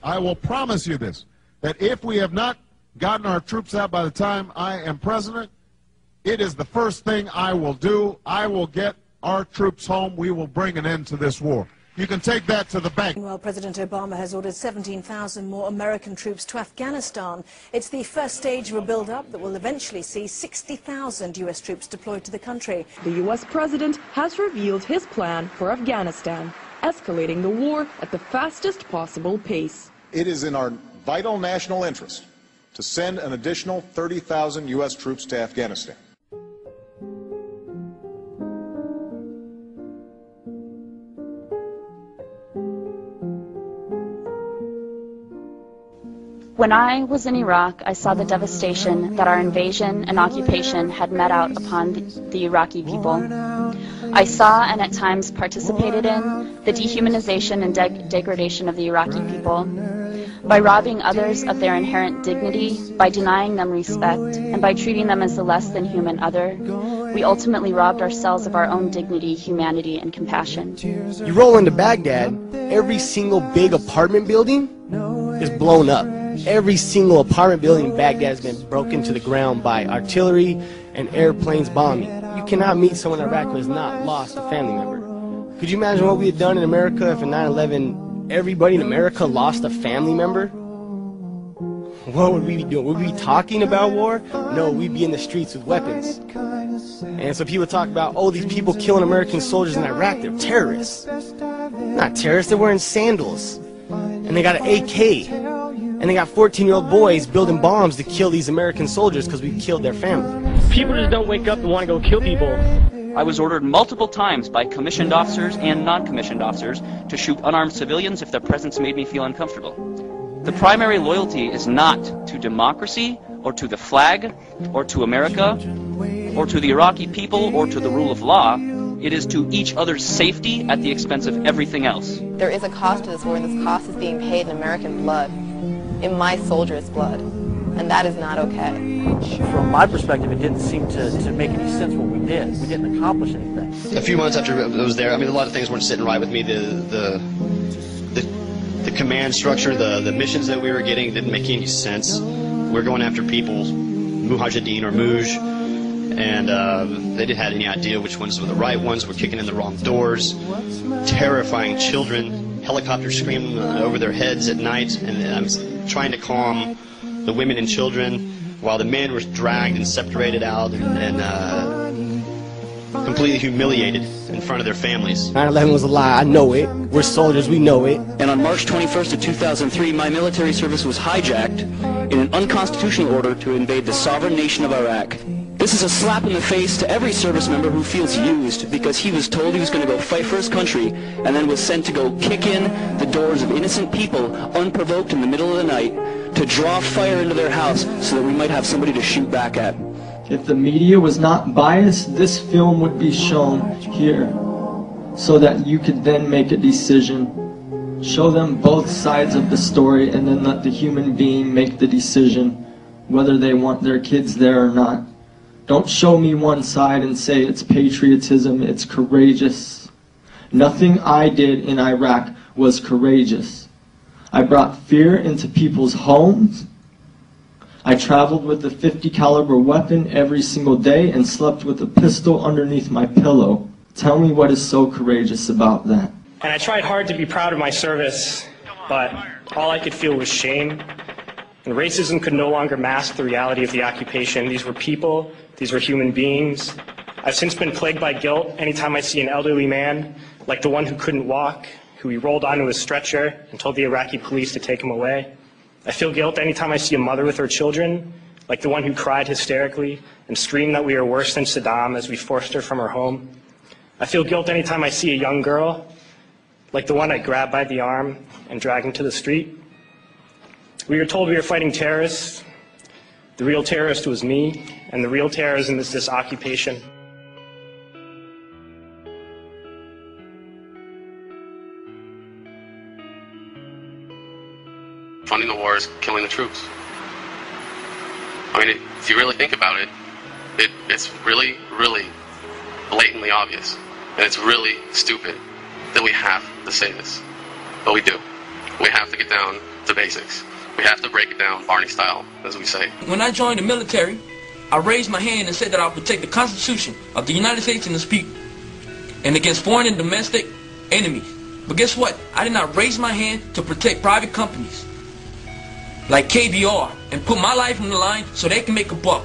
I will promise you this, that if we have not gotten our troops out by the time I am president, it is the first thing I will do. I will get our troops home. We will bring an end to this war. You can take that to the bank. Well, President Obama has ordered 17,000 more American troops to Afghanistan. It's the first stage of a build-up that will eventually see 60,000 U.S. troops deployed to the country. The U.S. president has revealed his plan for Afghanistan, escalating the war at the fastest possible pace. It is in our vital national interest to send an additional 30,000 U.S. troops to Afghanistan. When I was in Iraq, I saw the devastation that our invasion and occupation had met out upon the Iraqi people. I saw and at times participated in the dehumanization and degradation of the Iraqi people. By robbing others of their inherent dignity, by denying them respect, and by treating them as the less than human other, we ultimately robbed ourselves of our own dignity, humanity, and compassion. You roll into Baghdad, every single big apartment building is blown up. Every single apartment building in Baghdad has been broken to the ground by artillery and airplanes bombing. You cannot meet someone in Iraq who has not lost a family member. Could you imagine what we had done in America if in 9/11 everybody in America lost a family member? What would we be doing? Would we be talking about war? No, we'd be in the streets with weapons. And so people talk about, oh, these people killing American soldiers in Iraq, they're terrorists. Not terrorists, they're wearing sandals. And they got an AK. And they got 14-year-old boys building bombs to kill these American soldiers because we killed their family. People just don't wake up and want to go kill people. I was ordered multiple times by commissioned officers and non-commissioned officers to shoot unarmed civilians if their presence made me feel uncomfortable. The primary loyalty is not to democracy or to the flag or to America or to the Iraqi people or to the rule of law. It is to each other's safety at the expense of everything else. There is a cost to this war, and this cost is being paid in American blood, in my soldiers' blood, and that is not okay. From my perspective, it didn't seem to make any sense what we did. We didn't accomplish anything. A few months after I was there, I mean, a lot of things weren't sitting right with me. The command structure, the missions that we were getting didn't make any sense. We were going after people, Mujahideen or Muj, and they didn't have any idea which ones were the right ones. We're kicking in the wrong doors, terrifying children, helicopters screaming over their heads at night, and I was trying to calm the women and children while the men were dragged and separated out and completely humiliated in front of their families. 9/11 was a lie, I know it. We're soldiers, we know it. And on March 21st of 2003, my military service was hijacked in an unconstitutional order to invade the sovereign nation of Iraq. This is a slap in the face to every service member who feels used because he was told he was going to go fight for his country and then was sent to go kick in the doors of innocent people unprovoked in the middle of the night to draw fire into their house so that we might have somebody to shoot back at. If the media was not biased, this film would be shown here so that you could then make a decision. Show them both sides of the story and then let the human being make the decision whether they want their kids there or not. Don't show me one side and say it's patriotism, it's courageous. Nothing I did in Iraq was courageous. I brought fear into people's homes. I traveled with a .50 caliber weapon every single day and slept with a pistol underneath my pillow. Tell me what is so courageous about that. And I tried hard to be proud of my service, but all I could feel was shame. And racism could no longer mask the reality of the occupation. These were people, these were human beings. I've since been plagued by guilt anytime I see an elderly man, like the one who couldn't walk, who he rolled onto a stretcher and told the Iraqi police to take him away. I feel guilt anytime I see a mother with her children, like the one who cried hysterically and screamed that we are worse than Saddam as we forced her from her home. I feel guilt anytime I see a young girl, like the one I grabbed by the arm and dragged into the street. We were told we were fighting terrorists. The real terrorist was me, and the real terrorism is this occupation. Funding the war is killing the troops. I mean, if you really think about it, it's really, really blatantly obvious. And it's really stupid that we have to say this. But we do. We have to get down to basics. We have to break it down Barney style, as we say. When I joined the military, I raised my hand and said that I would protect the Constitution of the United States and its people, and against foreign and domestic enemies. But guess what? I did not raise my hand to protect private companies like KBR and put my life on the line so they can make a buck.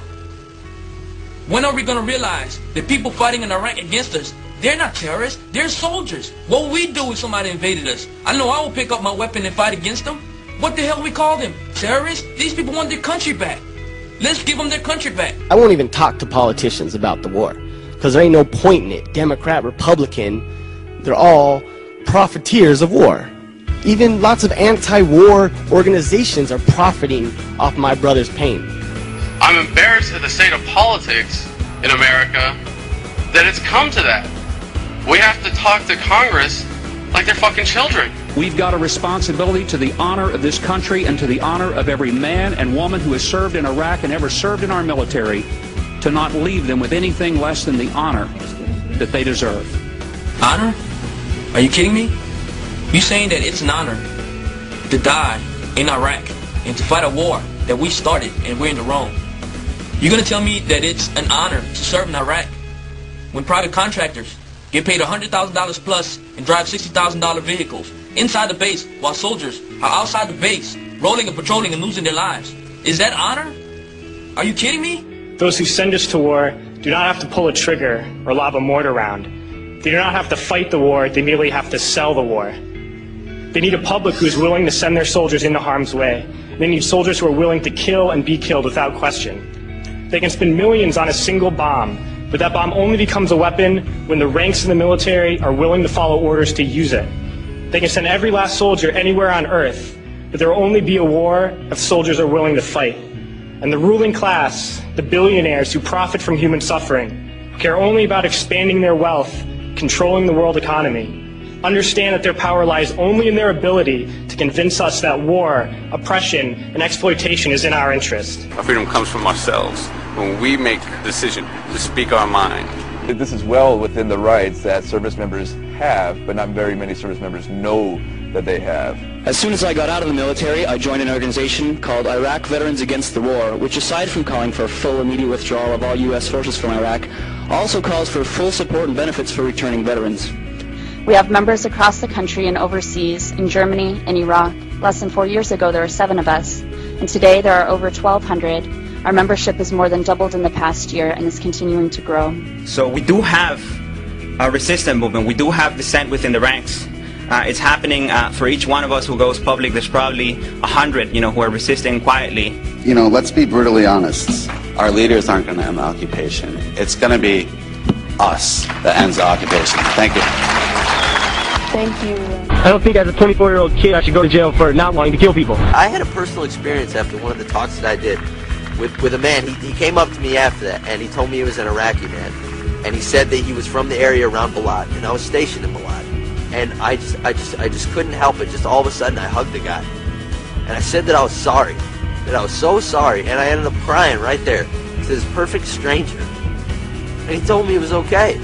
When are we going to realize that people fighting in Iraq against us, they're not terrorists, they're soldiers? What would we do if somebody invaded us? I know I will pick up my weapon and fight against them. What the hell we call them? Terrorists? These people want their country back. Let's give them their country back. I won't even talk to politicians about the war, because there ain't no point in it. Democrat, Republican, they're all profiteers of war. Even lots of anti-war organizations are profiting off my brother's pain. I'm embarrassed at the state of politics in America that it's come to that. We have to talk to Congress like they're fucking children. We've got a responsibility to the honor of this country and to the honor of every man and woman who has served in Iraq and ever served in our military to not leave them with anything less than the honor that they deserve. Honor? Are you kidding me? You saying that it's an honor to die in Iraq and to fight a war that we started and we're in the wrong? You're going to tell me that it's an honor to serve in Iraq when private contractors get paid $100,000 plus and drive $60,000 vehicles inside the base while soldiers are outside the base rolling and patrolling and losing their lives? Is that honor? Are you kidding me? Those who send us to war do not have to pull a trigger or lob a mortar round. They do not have to fight the war, they merely have to sell the war. They need a public who is willing to send their soldiers into harm's way. They need soldiers who are willing to kill and be killed without question. They can spend millions on a single bomb, but that bomb only becomes a weapon when the ranks in the military are willing to follow orders to use it. They can send every last soldier anywhere on earth, but there will only be a war if soldiers are willing to fight. And the ruling class, the billionaires who profit from human suffering, care only about expanding their wealth, controlling the world economy, understand that their power lies only in their ability to convince us that war, oppression, and exploitation is in our interest. Our freedom comes from ourselves when we make the decision to speak our mind. This is well within the rights that service members have, but not very many service members know that they have. As soon as I got out of the military, I joined an organization called Iraq Veterans Against the War, which aside from calling for full immediate withdrawal of all U.S. forces from Iraq, also calls for full support and benefits for returning veterans. We have members across the country and overseas, in Germany and Iraq. Less than 4 years ago, there were 7 of us, and today there are over 1,200. Our membership has more than doubled in the past year and is continuing to grow. So we do have a resistance movement. We do have dissent within the ranks. It's happening for each one of us who goes public. There's probably 100, who are resisting quietly. Let's be brutally honest. Our leaders aren't going to end the occupation. It's going to be us that ends the occupation. Thank you. Thank you. I don't think as a 24-year-old kid I should go to jail for not wanting to kill people. I had a personal experience after one of the talks that I did with a man. He came up to me after that, and he told me he was an Iraqi man. And he said that he was from the area around Balad, and I was stationed in Balad. And I just couldn't help it. Just all of a sudden I hugged the guy. And I said that I was sorry. That I was so sorry. And I ended up crying right there to this perfect stranger. And he told me it was okay.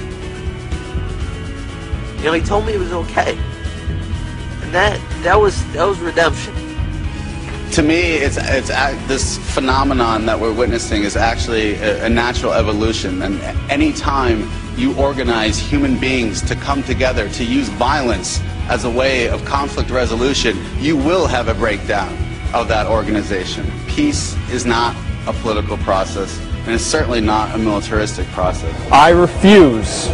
He told me it was okay. And that was redemption. To me, it's this phenomenon that we're witnessing is actually a natural evolution. And any time you organize human beings to come together to use violence as a way of conflict resolution, you will have a breakdown of that organization. Peace is not a political process, and it's certainly not a militaristic process. I refuse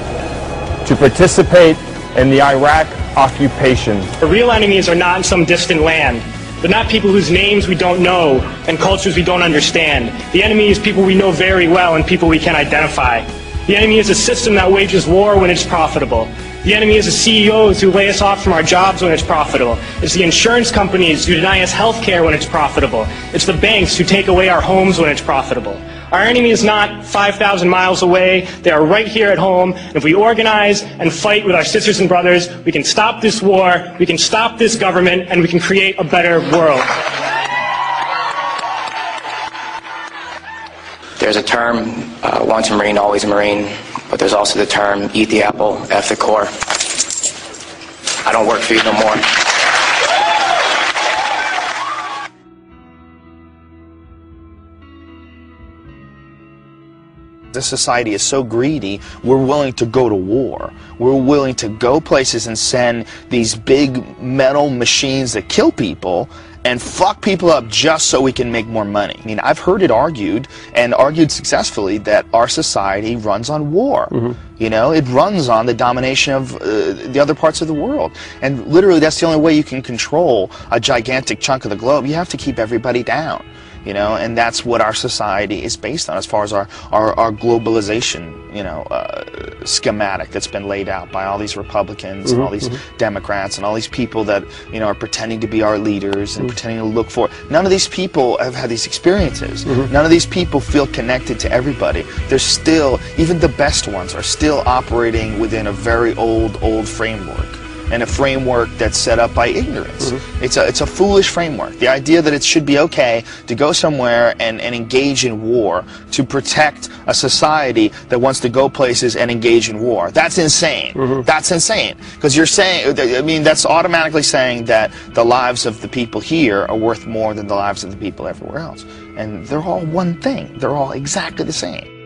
to participate in the Iraq occupation. The real enemies are not in some distant land. They're not people whose names we don't know and cultures we don't understand. The enemy is people we know very well and people we can identify. The enemy is a system that wages war when it's profitable. The enemy is the CEOs who lay us off from our jobs when it's profitable. It's the insurance companies who deny us health care when it's profitable. It's the banks who take away our homes when it's profitable. Our enemy is not 5,000 miles away. They are right here at home. And if we organize and fight with our sisters and brothers, we can stop this war, we can stop this government, and we can create a better world. There's a term, once a Marine, always a Marine, but there's also the term, eat the apple, F the core. I don't work for you no more. This society is so greedy, we're willing to go to war. We're willing to go places and send these big metal machines that kill people and fuck people up just so we can make more money. I mean, I've heard it argued, and argued successfully, that our society runs on war. You know, it runs on the domination of the other parts of the world. And literally, that's the only way you can control a gigantic chunk of the globe. You have to keep everybody down. You know, and that's what our society is based on as far as our globalization, you know, schematic that's been laid out by all these Republicans and all these Democrats and all these people that, you know, are pretending to be our leaders and pretending to look for. None of these people have had these experiences. None of these people feel connected to everybody. They're still, even the best ones are still operating within a very old framework. And a framework that's set up by ignorance. It's a foolish framework. The idea that it should be okay to go somewhere and engage in war to protect a society that wants to go places and engage in war. That's insane. That's insane. Because you're saying, I mean, that's automatically saying that the lives of the people here are worth more than the lives of the people everywhere else. And they're all one thing. They're all exactly the same.